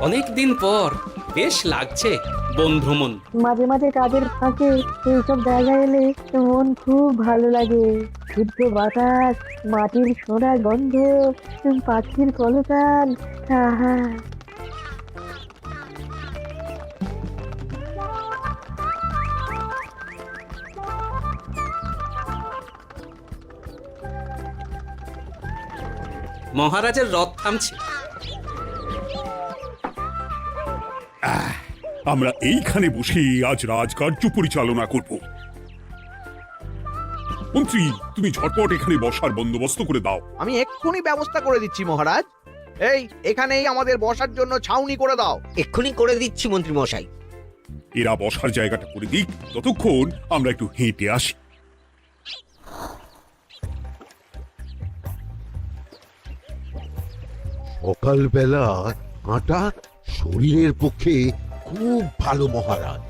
অনেক দিন পর বেশ লাগছে বন ভ্রমণ। মাঝে মাঝে কাজের ফাঁকে এইসব জায়গায় এলে মন খুব ভালো লাগে। শুদ্ধ বাতাস, মাটির সোনার গন্ধ, পাখির কলতান। আহা। মহারাজের রথ থামছে। আমরা এইখানে বসে আজ রাজকার্য পরিচালনা করব। মন্ত্রী, তুমি ঝটপট এখানে বসার বন্দোবস্ত করে দাও। আমি এক্ষুনি ব্যবস্থা করে দিচ্ছি মহারাজ। এখানেই আমাদের বসার জন্য ছাউনি করে দাও। এক্ষুনি করে দিচ্ছি মন্ত্রী মশাই। এরা বসার জায়গাটা করে দিক, ততক্ষণ আমরা একটু হেঁটে আসি। সকালবেলা হাঁটা শরীরের পক্ষে খুব ভালো মহারাজ।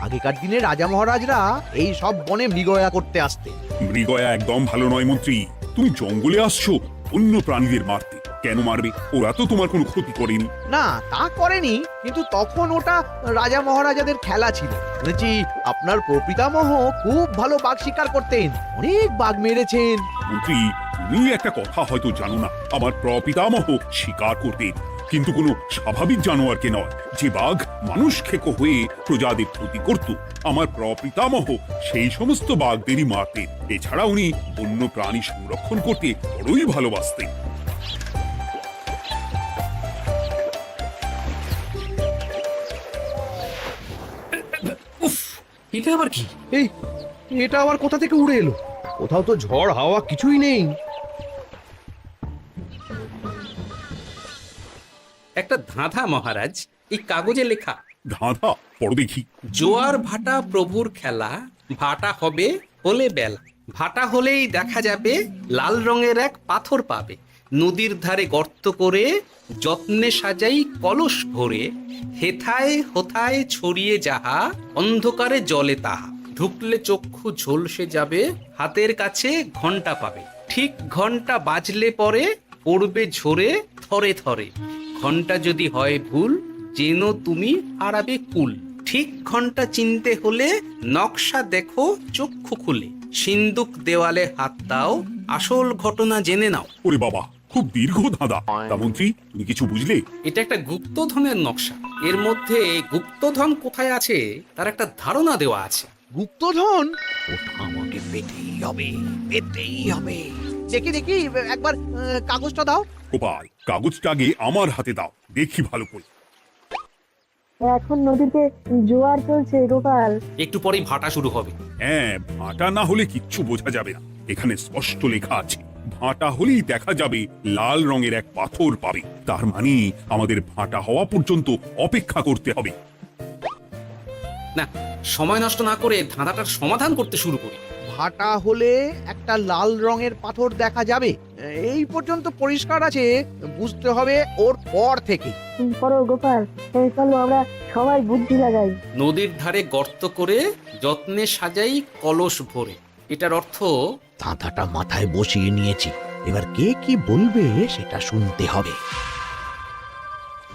আগেকার দিনে রাজা মহারাজরা এই সব বনে মৃগয়া করতে আসতেন। মৃগয়া একদম ভালো নয় মন্ত্রী। তুমি জঙ্গলে আসছো অন্য প্রাণীদের মারতে। কেন মারবে? ওরা তো তোমার কোনো ক্ষতি করেনি। না, তা করেনি, কিন্তু তখন ওটা রাজা মহারাজাদের খেলা ছিল। শুনেছি আপনার প্রপিতামহ খুব ভালো বাঘ শিকার করতেন, অনেক বাঘ মেরেছেন। মন্ত্রী, তুমি একটা কথা হয়তো জানো না। আমার প্রপিতামহ শিকার করতেন, কিন্তু কোনো স্বাভাবিক জানোয়ারকে নয়, যে বাঘ মানুষ খেকো হয়ে প্রজাদের ক্ষতি করত। আমার প্রপিতামহ সেই সমস্ত বাঘদেরই মারতেন। এছাড়া উনি বন্য প্রাণী সংরক্ষণ করতে বড়ই ভালোবাসতেন। উফ, এটা আবার কি? এই, এটা আবার কোথা থেকে উড়ে এলো? কোথাও তো ঝড় হাওয়া কিছুই নেই। একটা ধাঁধা মহারাজ, এই কাগজে লেখা। ধাঁধা পড়ো দেখি। জোয়ার ভাটা প্রভুর খেলা, ভাটা হবে হলে বেলা, ভাটা হলেই দেখা যাবে লাল রঙের এক পাথর পাবে, নদীর ধারে গর্ত করে যত্নে সাজাই কলস ভরে, হেথায় হোথায় ছড়িয়ে যাহা অন্ধকারে জলে তাহা, ঢুকলে চক্ষু ঝলসে যাবে, হাতের কাছে ঘন্টা পাবে, ঠিক ঘন্টা বাজলে পরে পড়বে ঝরে থরে থরে, ঘন্টা যদি হয় ভুল যেন তুমি হারাবে কুল, ঠিক ঘন্টা চিনতে হলে নকশা দেখো চক্ষু খুলে, সিন্দুক দেওয়ালে হাত দাও আসল ঘটনা জেনে নাও। ওরে বাবা, খুব দীর্ঘ ধাঁধা। তা মন্ত্রী, তুমি কিছু বুঝলে? এটা একটা গুপ্তধনের নকশা। এর মধ্যে গুপ্তধন কোথায় আছে তার একটা ধারণা দেওয়া আছে। গুপ্তধন? ওটা আমাকে পেতেই হবে, পেতেই হবে। দেখি দেখি, একবার কাগজটা দাও। গোপাল, কাগজটা আগে আমার হাতে দাও, দেখি ভালো করে। এখন নদীতে জোয়ার চলছে গোপাল। একটু পরেই ভাটা শুরু হবে। হ্যাঁ, ভাটা না হলে কিচ্ছু বোঝা যাবে না। এখানে স্পষ্ট লেখা আছে, ভাটা হলেই দেখা যাবে লাল রঙের এক পাথর পাবে। তার মানে আমাদের ভাটা হওয়া পর্যন্ত অপেক্ষা করতে হবে। না, সময় নষ্ট না করে ধাঁধাটার সমাধান করতে শুরু করি। ভাটা হলে একটা লাল রঙের পাথর দেখা যাবে, এই পর্যন্ত পরিষ্কার আছে। বুঝতে হবে ওর পর থেকে। করো গোপাল, এই চলো আমরা সবাই বুদ্ধি লাগাই। নদীর ধারে গর্ত করে যত্নে সাজাই কলস ভরে, এটার অর্থ ধাঁধাটা মাথায় বসিয়ে নিয়েছি, এবার কে কি বলবে সেটা শুনতে হবে।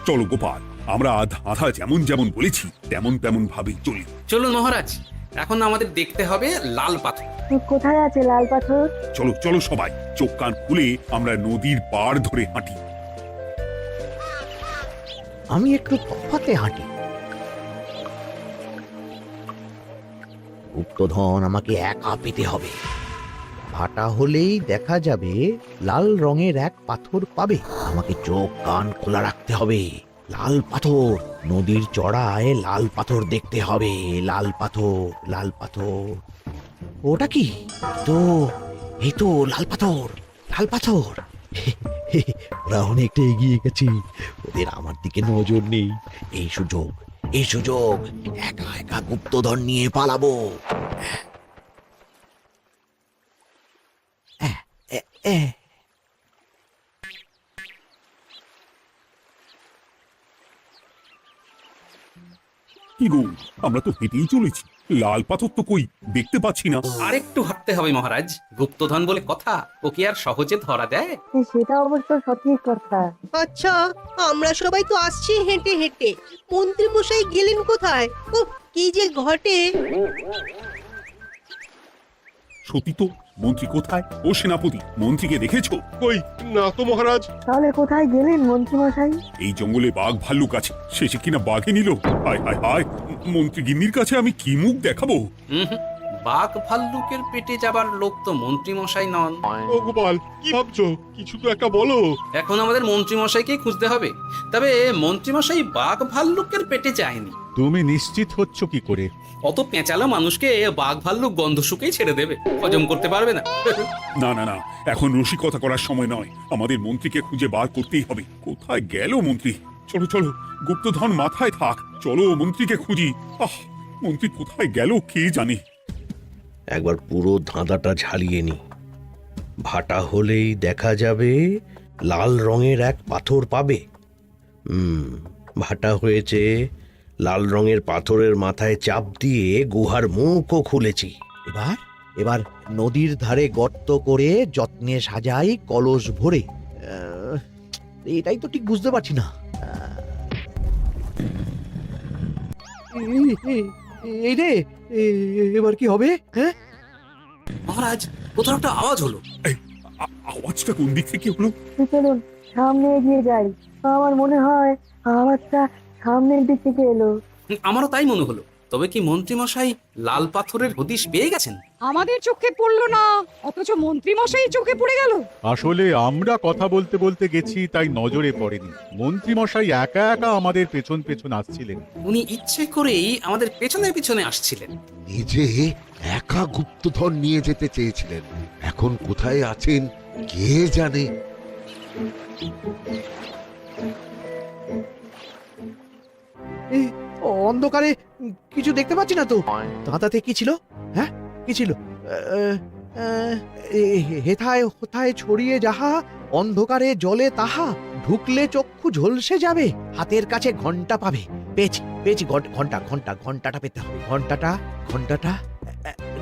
চলো গোপাল, আমরা ধাঁধা যেমন যেমন বলেছি তেমন তেমন ভাবে চলি। চলুন মহারাজ, এখন আমাদের দেখতে হবে লাল পাথর। কোথায় আছে লাল পাথর? চলো চলো সবাই, চোখ কান খুলে আমরা নদীর পাড় ধরে হাঁটি। আমি একটু তফাতে হাঁটি। গুপ্তধন আমাকে একা পেতে হবে। ভাটা হলেই দেখা যাবে লাল রঙের এক পাথর পাবে, আমাকে চোখ কান খোলা রাখতে হবে। লাল পাথর, নদীর চড়ায় লাল পাথর দেখতে হবে। লাল পাথর, লাল পাথর। ওটা কি? তো এই তো লাল পাথর, লাল পাথর। ওরা অনেকটা এগিয়ে গেছে, ওদের আমার দিকে নজর নেই। এই সুযোগ, এই সুযোগ, একা একা গুপ্তধন নিয়ে পালাবো। কি গো, আমরা তো হেঁটেই চলেছি, লাল পাথর তো কই দেখতে পাচ্ছি না। আরেকটু হাঁটতে হবে মহারাজ, গুপ্তধন বলে কথা, ও কি আর সহজে ধরা দেয়? সেটা অবশ্য সঠিক কথা। আচ্ছা, আমরা সবাই তো আসছি হেঁটে হেঁটে, মন্ত্রী মশাই গেলেন কোথায়? ও কি যে ঘটে। সত্যি তো, মন্ত্রী কোথায়? ও সেনাপতি, মন্ত্রীকে দেখেছো? কই না তো মহারাজ। তাহলে কোথায় গেলেন মন্ত্রী মশাই? এই জঙ্গলে বাঘ ভাল্লুক আছে, শেষে কিনা বাঘে নিল। হায় হায় হায়, মন্ত্রী গিন্নির কাছে আমি কি মুখ দেখাবো? হুম, বাঘ ভাল্লুকের পেটে যাবার লোক তো মন্ত্রী মশাই নন। ও গোপাল, কি ভাবছো? কিছু তো একটা বলো। এখন আমাদের মন্ত্রী মশাইকেই খুঁজতে হবে। তবে মন্ত্রী মশাই বাঘ ভাল্লুকের পেটে যায়নি। তুমি নিশ্চিত হচ্ছ কি করে? অত পেঁচালো মানুষকে বাঘ ভাল্লুক গন্ধ শুকেই ছেড়ে দেবে, হজম করতে পারবে না। না না না, এখন রসিকতা করার সময় নয়, আমাদের মন্ত্রীকে খুঁজে বার করতেই হবে। কোথায় গেল মন্ত্রী? চলো চলো, গুপ্তধন মাথায় থাক, চলো মন্ত্রীকে খুঁজি। আহ, মন্ত্রী কোথায় গেল কে জানে। একবার পুরো ধাঁধাটা ঝালিয়ে নি। ভাটা হলেই দেখা যাবে লাল রঙের এক পাথর পাবে। ভাটা হয়েছে, লাল রঙের পাথরের মাথায় চাপ দিয়ে গুহার মুখও খুলেছি। এবার এবার নদীর ধারে গর্ত করে যত্নে সাজাই কলস ভরে। এটাই তো ঠিক বুঝতে পারছি না। এই রে, এবার কি হবে? হ্যাঁ, মহারাজ, কোথাও একটা আওয়াজ হলো। আওয়াজটা কোন দিক থেকে হলো? চলুন সামনে এগিয়ে যাই। আমার মনে হয় আওয়াজটা সামনের দিক থেকে এলো। আমারও তাই মনে হলো। তবে কি মন্ত্রী মশাই লাল পাথরের হদিশ পেয়ে গেছেন? আমাদের চোখে পড়লো না, অথচ মন্ত্রী মশাই চোখে পড়ে গেল। আসলে আমরা কথা বলতে বলতে গেছি, তাই নজরে পড়েনি। মন্ত্রী মশাই একা একা আমাদের পেছন পেছন আসছিলেন। উনি ইচ্ছে করেই আমাদের পেছনে পেছনে আসছিলেন। নিজে একা গুপ্তধন নিয়ে যেতে চেয়েছিলেন, এখন কোথায় আছেন কে জানে। অন্ধকারে কিছু দেখতে পাচ্ছি না তো। দাঁতাতে কি ছিল? হ্যাঁ, কি ছিল? হেথায় হোথায় ছড়িয়ে যাহা, অন্ধকারে জলে তাহা, ঢুকলে চক্ষু ঝলসে যাবে, হাতের কাছে ঘন্টা পাবে। পেয়েছি পেয়েছি, ঘন্টা ঘন্টা ঘন্টাটা পেতে হবে। ঘন্টাটা ঘন্টাটা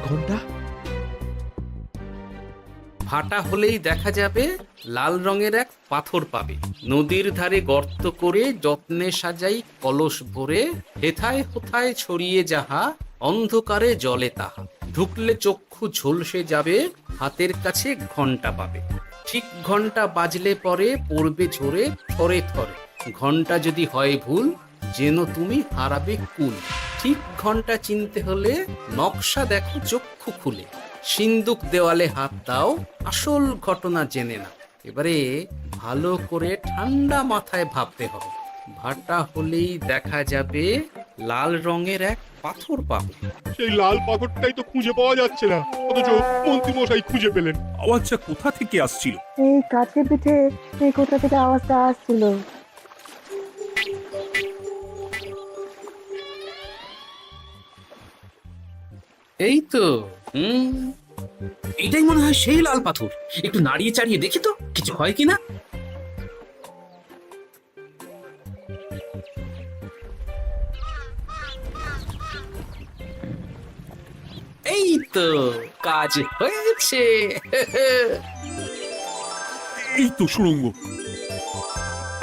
ঘন্টা। ভাটা হলেই দেখা যাবে লাল রঙের এক পাথর পাবে, নদীর ধারে গর্ত করে যত্নে সাজাই কলস ভরে, হেথায় হোথায় ছড়িয়ে যাহা, অন্ধকারে জলে তাহা, ঢুকলে চক্ষু ঝলসে যাবে, হাতের কাছে ঘন্টা পাবে। ঠিক ঘন্টা বাজলে পরে পড়বে ঝরে থরে থরে, ঘন্টা যদি হয় ভুল যেন তুমি হারাবে কুল। ঠিক ঘন্টা চিনতে হলে নকশা দেখো চক্ষু খুলে, সিন্দুক দেওয়ালে হাত দাও, আসল ঘটনা জেনে না। এবারে ভালো করে ঠান্ডা মাথায় ভাবতে হবে। ভাটা হলেই দেখা যাবে লাল রঙের এক পাথর পাবে। সেই লাল পাথরটাই তো খুঁজে পাওয়া যাচ্ছে না, অথচ মন্ত্রী মশাই খুঁজে পেলেন। আওয়াজটা কোথা থেকে আসছিল? এই কাছে পিঠে এই কোথা থেকে আওয়াজটা আসছিল। এই তো, এটাই মনে হয় সেই লাল পাথর। একটু নাড়িয়ে চাড়িয়ে দেখি তো কিছু হয় কিনা। এই তো, কাজ হয়েছে। এই তো সুড়ঙ্গ।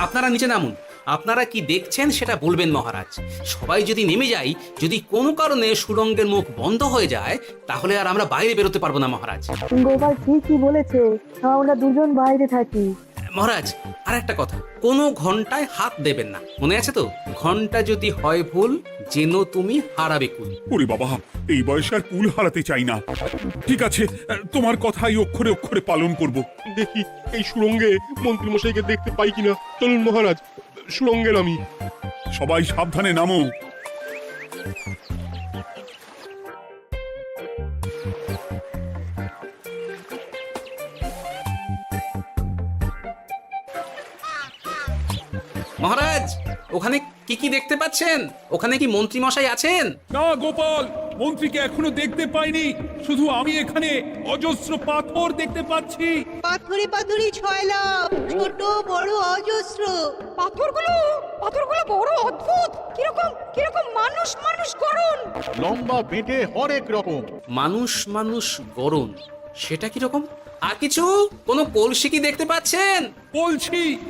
আপনারা নিচে নামুন। আপনারা কি দেখছেন সেটা বলবেন মহারাজ। সবাই যদি নেমে যাই, যদি কোনো কারণে সুড়ঙ্গের মুখ বন্ধ হয়ে যায়, তাহলে আর আমরা বাইরে বেরোতে পারবো না মহারাজ। গোপাল ঠিকই বলেছে, আমরা দুজন বাইরে থাকি। মহারাজ, আর একটা কথা, কোনো ঘন্টায় হাত দেবেন না, মনে আছে তো? ঘন্টা যদি হয় ভুল যেন তুমি হারাবে কুল। ওরে বাবা, এই বয়সে আর কুল হারাতে চাই না। ঠিক আছে, তোমার কথাই অক্ষরে অক্ষরে পালন করব। দেখি এই সুড়ঙ্গে মন্ত্রী মশাইকে দেখতে পাই কিনা। চলুন মহারাজ, সুড়ঙ্গে নামি। সবাই সাবধানে নামো। মহারাজ, ওখানে কি কি দেখতে পাচ্ছেন? ওখানে কি মন্ত্রী মশাই আছেন? না গোপাল, মন্ত্রীকে এখনো দেখতে পাইনি। শুধু আমি এখানে অজস্র পাথর দেখতে পাচ্ছি। পাথরে পাথরে ছয়লাভ, ছোট বড় অজস্র। পাথরগুলো বড় অদ্ভুত, কিরকম কিরকম মানুষ মানুষ করুন। লম্বা বেঁটে হরেক রকম। মানুষ মানুষ গরম, সেটা কি রকম? আর কিছু? কোনো কলসি কি দেখতে পাচ্ছেন?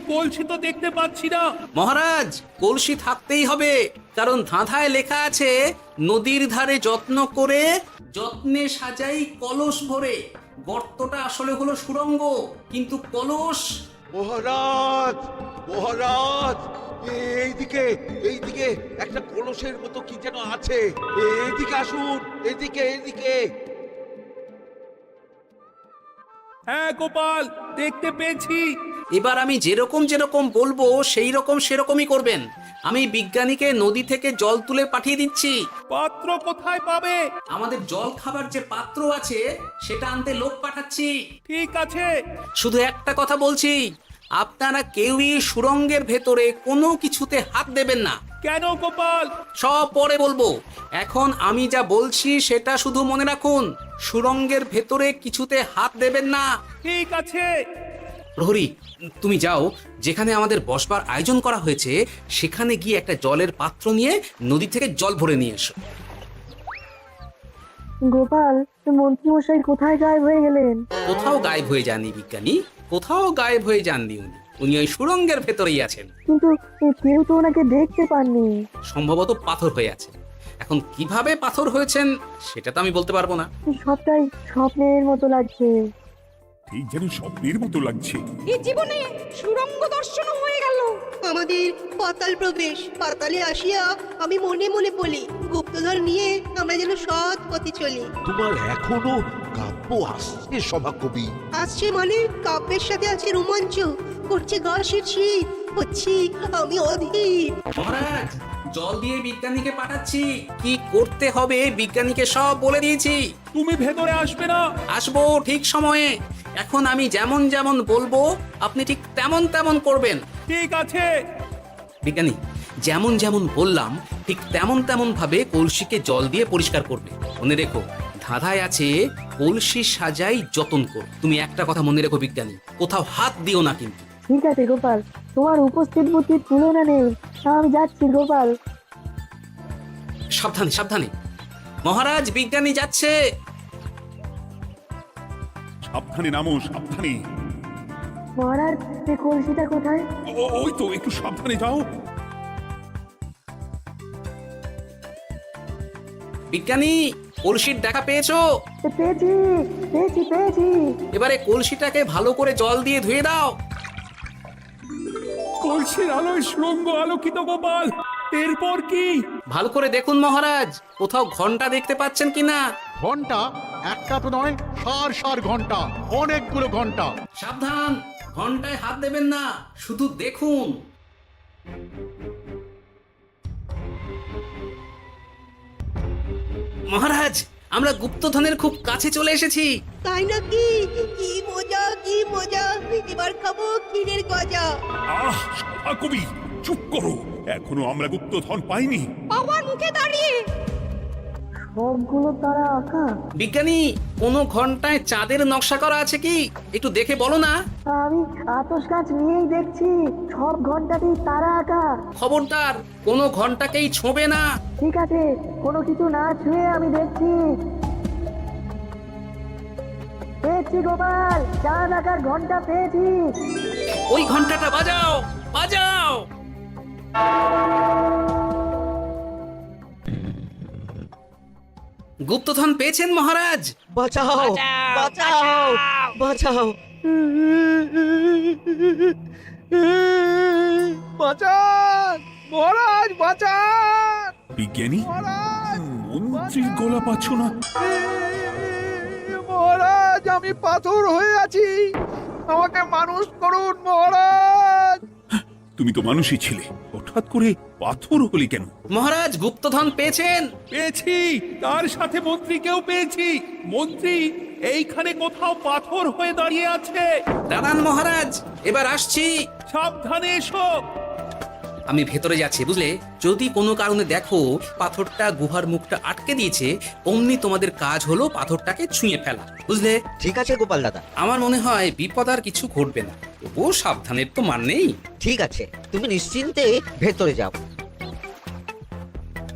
কলসি তো দেখতে পাচ্ছি না। মহারাজ, কলসি থাকতেই হবে, কারণ ধাঁধায় লেখা আছে নদীর ধারে যত্ন করে যত্নে সাজাই কলস ভরে। গর্তটা আসলে হলো সুড়ঙ্গ, কিন্তু কলস। মহারাজ, মহারাজ, এইদিকে এইদিকে একটা কলসের মতো কি যেন আছে। এইদিকে আসুন, এদিকে এদিকে। হ্যাঁ গোপাল, দেখতে পেয়েছি। এবার আমি যেরকম যেরকম বলবো সেই রকম সেরকমই করবেন। আমি বিজ্ঞানীকে নদী থেকে জল তুলে পাঠিয়ে দিচ্ছি। পাত্র কোথায় পাবে? আমাদের জল খাবার যে পাত্র আছে সেটা আনতে লোক পাঠাচ্ছি। ঠিক আছে। শুধু একটা কথা বলছি, আপনারা কেউই সুড়ঙ্গের ভেতরে কোনো কিছুতে হাত দেবেন না। কেন গোপাল? সব পরে বলবো, এখন আমি যা বলছি সেটা শুধু মনে রাখুন। সুড়ঙ্গের ভেতরে কিছুতে হাত দেবেন না। ঠিক আছে। প্রহরী, তুমি যাও, যেখানে আমাদের বসবার আয়োজন করা হয়েছে সেখানে গিয়ে একটা জলের পাত্র নিয়ে নদী থেকে জল ভরে নিয়ে এসো। গোপাল, মন্ত্রী মশাই কোথায় গায়েব হয়ে গেলেন? কোথাও গায়েব হয়ে যাননি বিজ্ঞানী, কোথাও গায়েব হয়ে যাননি উনি। উনি ওই সুড়ঙ্গের ভেতরেই আছেন। কিন্তু কেউ তো ওনাকে দেখতে পাননি। সম্ভবত পাথর হয়ে আছে। এখন কিভাবে পাথর হয়েছেন সেটা তো আমি বলতে পারবো না। সবটাই স্বপ্নের মতো লাগছে। ঠিক যেন স্বপ্নের মতো লাগছে। এই জীবনে সুরঙ্গ দর্শন হয়ে গেল। আমাদের পাতাল প্রবেশ। পাতালে আসিয়া আমি মনে মনে বলি, গুপ্তধন নিয়ে আমরা যেন সৎ পথে চলি। তোমার এখনো কাব্য আসছে সভাকবি। আসছে মানে কাব্যের সাথে আছে রোমাঞ্চ, করছে গা শিরশির, হচ্ছি আমি অধীর। মহারাজ, জল দিয়ে বিজ্ঞানীকে পাঠাচ্ছি। কি করতে হবে বিজ্ঞানীকে সব বলে দিয়েছি। তুমি ভেতরে আসবে না? আসবো ঠিক সময়ে। এখন আমি যেমন যেমন বলবো আপনি ঠিক তেমন তেমন করবেন। ঠিক আছে। বিজ্ঞানী, যেমন যেমন বললাম ঠিক তেমন তেমন ভাবে কলসিকে জল দিয়ে পরিষ্কার করবে। মনে রেখো, ধাঁধায় আছে কলসি সাজাই যতন কর। তুমি একটা কথা মনে রেখো বিজ্ঞানী, কোথাও হাত দিও না কিন্তু। ঠিক আছে গোপাল, তোমার উপস্থিত বুদ্ধির তুলনা নেই। আমি যাচ্ছি গোপাল। সাবধানে সাবধানে। মহারাজ, বিজ্ঞানী যাচ্ছে। সাবধানে নামো, সাবধানে। মহারাজ, এই কলসিটা কোথায়? ওই তো, একটু সাবধানে যাও। বিজ্ঞানী, কলসির দেখা পেয়েছো? পেয়েছি পেয়েছি পেয়েছি। এবারে কলসিটাকে ভালো করে জল দিয়ে ধুয়ে দাও। কলসির আলোয় সুড়ঙ্গ আলোকিত গোপাল। এরপর কি? ভালো করে দেখুন মহারাজ, কোথাও ঘন্টা দেখতে পাচ্ছেন কিনা। ঘন্টা? একটা তো নয়, সার সার ঘন্টা, অনেকগুলো ঘন্টা। সাবধান, ঘন্টায় হাত দেবেন না, শুধু দেখুন। মহারাজ, আমরা গুপ্তধনের খুব কাছে চলে এসেছি। তাই নাকি? কি মজা কি মজা, এবার খাবো ক্ষীরের গজা। আহ, সভাকবি চুপ করো। এখনো আমরা গুপ্তধন পাইনি। বাবার মুখে দাঁড়িয়ে। সবগুলো তারা আঁকা। বিজ্ঞানী, কোনো ঘন্টায় চাঁদের নকশা করা আছে কি? একটু দেখে বলো না। আমি আতস কাজ নিয়েই দেখছি, সব ঘন্টাতেই তারা আঁকা। খবরদার, কোনো ঘন্টাকেই ছোঁবে না। ঠিক আছে, কোনো কিছু না ছুঁয়ে আমি দেখছি। পেয়েছি গোপাল, চাঁদ আঁকার ঘন্টা পেয়েছি। ওই ঘন্টাটা বাজাও, বাজাও। গুপ্তধন পেয়েছেন মহারাজ? বাঁচাও বাঁচাও বাঁচাও। বাঁচান মহারাজ, বাঁচান। বিজ্ঞানী, মন্ত্রীর গলা পাচ্ছ না? মহারাজ, আমি পাথর হয়ে আছি, আমাকে মানুষ করুন মহারাজ। তুমি তো মানুষই ছিলে, হঠাৎ করে পাথর হলি কেন? মহারাজ, গুপ্তধন পেয়েছেন? পেয়েছি, তার সাথে মন্ত্রীকেও পেয়েছি। মন্ত্রী এইখানে কোথাও পাথর হয়ে দাঁড়িয়ে আছে। দাঁড়ান মহারাজ, এবার আসছি। সাবধানে এসো। আমি ভেতরে যাচ্ছি বুঝলে, যদি কোনো কারণে দেখো পাথরটা গুহার মুখটা আটকে দিয়েছে, অমনি তোমাদের কাজ হলো পাথরটাকে ছুঁয়ে ফেলা, বুঝলে? ঠিক আছে গোপাল দাদা, আমার মনে হয় বিপদ আর কিছু ঘটবে না, তবুও সাবধানের তো মান নেই। ঠিক আছে, তুমি নিশ্চিন্তে ভেতরে যাও।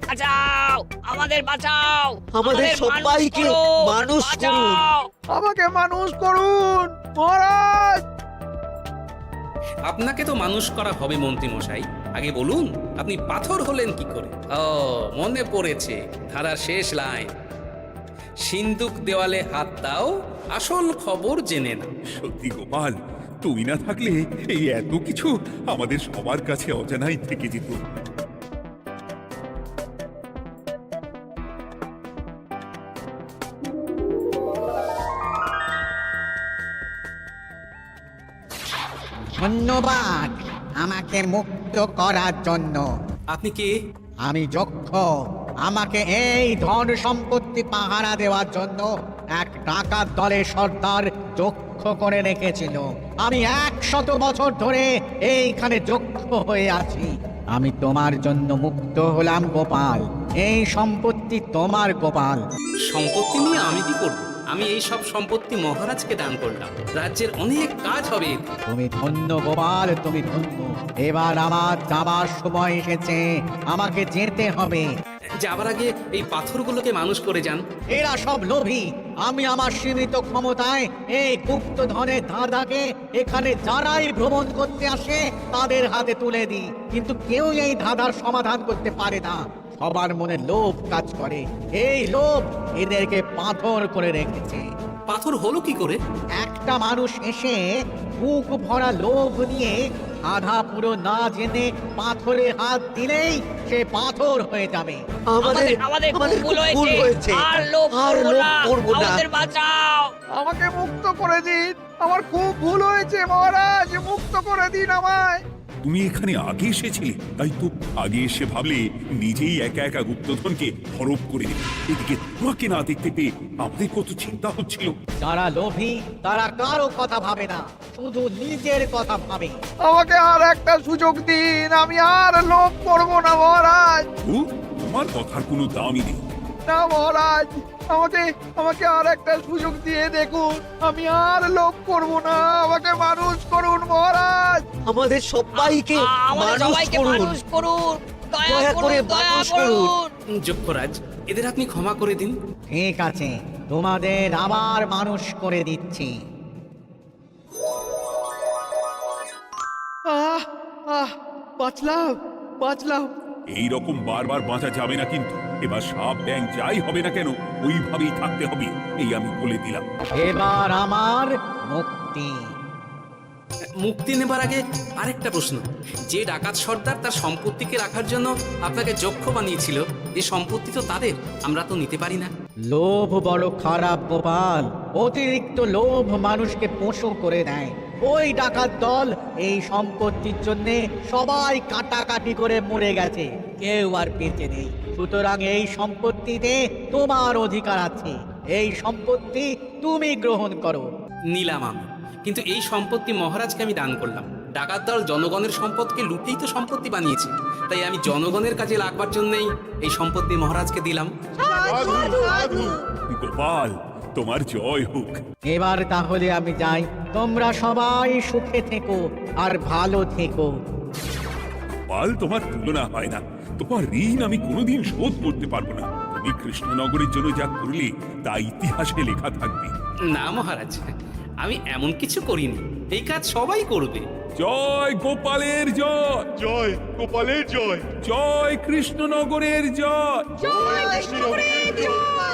বাঁচাও, আমাদের বাঁচাও, আমাদের সবাইকে মানুষ করুন। আমাকে মানুষ করুন মহারাজ। আপনাকে তো মানুষ করা হবে মন্ত্রী মশাই, আগে বলুন আপনি পাথর হলেন কি করে? ও মনে পড়েছে, ধারার শেষ লাইন, সিন্দুক দেওয়ালে হাত দাও, আসল খবর জেনে না। সত্যি গোপাল, তুই না থাকলে এই এত কিছু আমাদের সবার কাছে অজানাই থেকে যেত। ধন্যবাদ আমাকে মুক্ত করার জন্য। আপনি কে? আমি যক্ষ। আমাকে এই ধন সম্পত্তি পাহারা দেওয়ার জন্য এক ডাকাত দলের সর্দার যক্ষ করে রেখেছিল। আমি 100 বছর ধরে এইখানে যক্ষ হয়ে আছি। আমি তোমার জন্য মুক্ত হলাম গোপাল। এই সম্পত্তি তোমার গোপাল। সম্পত্তি নিয়ে আমি কি করব? আমি এই সব সম্পত্তি মহারাজকে দান করলাম, রাজ্যের অনেক কাজ হবে। তুমি ধন্য গোপাল, তুমি ধন্য। এবার আমার যাবার সময় এসেছে, আমাকে যেতে হবে। যাবার আগে এই পাথরগুলোকে মানুষ করে যান। এরা সব লোভী। আমি আমার সীমিত ক্ষমতায় এই গুপ্ত ধনের ধাঁধাকে এখানে যারাই ভ্রমণ করতে আসে তাদের হাতে তুলে দিই, কিন্তু কেউ এই ধাঁধার সমাধান করতে পারে না। সবার মনে লোভ কাজ করে, এই লোভ এদেরকে পাথর করে রেখেছে। পাথর হলো কি করে? একটা মানুষ এসে বুক ভরা লোভ নিয়ে আধা পুরো না জেনে পাথরে হাত দিলেই সে পাথর হয়ে যাবে। আমাদের ভুল হয়েছে, আর লোভ করবো না। বাঁচাও, আমাকে মুক্ত করে দিন, আমার খুব ভুল হয়েছে মহারাজ, মুক্ত করে দিন আমায়। তুমি এখানে আগে এসেছিলে, তাই তো আগে এসে ভাবলে নিজেই একা একা গুপ্তধনকে হরপ করে দেবে। এদিকে তোমাকে না দেখতে পেয়ে আমাদের কত চিন্তা হচ্ছিল। যারা লোভী তারা কারো কথা ভাবে না, শুধু নিজের কথা ভাবে। আমাকে আর একটা সুযোগ দিন, আমি আর লোভ করব না মহারাজ। তোমার কথার কোনো দামই নেই। না মহারাজ, আমাকে আর একটা সুযোগ দিয়ে দেখুন, আমি আর লোভ করব না, আমাকে মানুষ করুন মহারাজ। আমাদের সবাইকে মানুষ করুন। দয়া করে মানুষ করুন। যক্ষরাজ, এদের আপনি ক্ষমা করে দিন। ঠিক আছে, তোমাদের আবার মানুষ করে দিচ্ছি। বাঁচলাম। এই রকম বারবার বাঁচা যাবে না কিন্তু। এবার সাপ ব্যাং যাই হবে না কেন ওইভাবেই থাকতে হবে, এই আমি বলে দিলাম। এবার আমার মুক্তি। মুক্তি নেবার আগে আরেকটা প্রশ্ন, যে ডাকাত সর্দার তার সম্পত্তিকে রাখার জন্য আপনাকে যক্ষ বানিয়েছিল, এই সম্পত্তি তো তাদের, আমরা তো নিতে পারি না। লোভ বড় খারাপ গোপাল, অতিরিক্ত লোভ মানুষকে পশু করে দেয়। ওই ডাকাত দল এই সম্পত্তির জন্য সবাই কাটাকাটি করে মরে গেছে, কেউ আর বেঁচে নেই। সুতরাং এই সম্পত্তিতে তোমার অধিকার আছে, এই সম্পত্তি তুমি গ্রহণ করো। নিলাম আমি, কিন্তু এই সম্পত্তি মহারাজকে আমি দান করলাম। ডাকাত দল জনগণের সম্পদকে লুটেই তো সম্পত্তি বানিয়েছে, তাই আমি জনগণের কাজে লাগবার জন্যই এই সম্পত্তি মহারাজকে দিলাম। গোপাল, তোমার জয় হোক। এবার তাহলে আমি যাই, তোমরা সবাই সুখে থেকো আর ভালো থেকো। গোপাল, তোমার তুলনা হয় না। তোমার ঋণ আমি কোনোদিন শোধ করতে পারবো না। তুমি কৃষ্ণনগরের জন্য যা করলে তা ইতিহাসে লেখা থাকবে। না মহারাজ, আমি এমন কিছু করিনি, এই কাজ সবাই করবে। জয় গোপালের জয়, জয় গোপালের জয়, জয় কৃষ্ণনগরের জয়। জয় কৃষ্ণনগরের জয়।